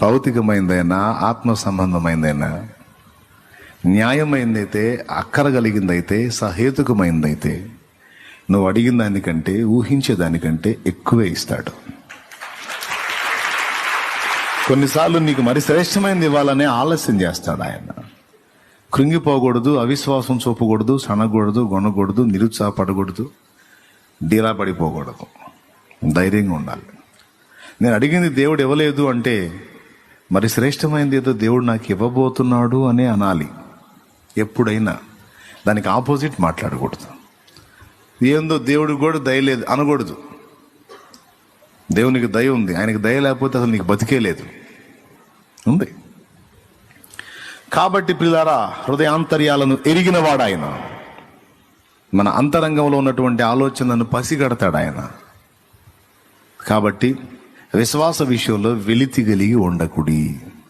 భౌతికమైందైనా ఆత్మ సంబంధమైందైనా, న్యాయమైందైతే, అక్కర కలిగిందైతే, సహేతుకమైందైతే నువ్వు అడిగిన దానికంటే, ఊహించే దానికంటే ఎక్కువే ఇస్తాడు. కొన్నిసార్లు నీకు మరి శ్రేష్టమైనది ఇవ్వాలనే ఆలస్యం చేస్తాడు ఆయన. కృంగిపోకూడదు, అవిశ్వాసం చూపకూడదు, సనగకూడదు, గొనకూడదు, నిరుత్సాహపడకూడదు, డీలా పడిపోకూడదు, ధైర్యంగా ఉండాలి. నేను అడిగింది దేవుడు ఇవ్వలేదు అంటే మరి శ్రేష్టమైనది ఏదో దేవుడు నాకు ఇవ్వబోతున్నాడు అనే అనాలి. ఎప్పుడైనా దానికి ఆపోజిట్ మాట్లాడకూడదు. ఏందో దేవుడికి కూడా దయ లేదు అనకూడదు. దేవునికి దయ ఉంది, ఆయనకి దయ లేకపోతే అసలు నీకు బతికే లేదు, ఉంది. కాబట్టి పిల్లారా, హృదయాంతర్యాలను ఎరిగినవాడు ఆయన. మన అంతరంగంలో ఉన్నటువంటి ఆలోచనలను పసిగడతాడు ఆయన. కాబట్టి విశ్వాస విషయంలో వెలితి కలిగి ఉండకుడి.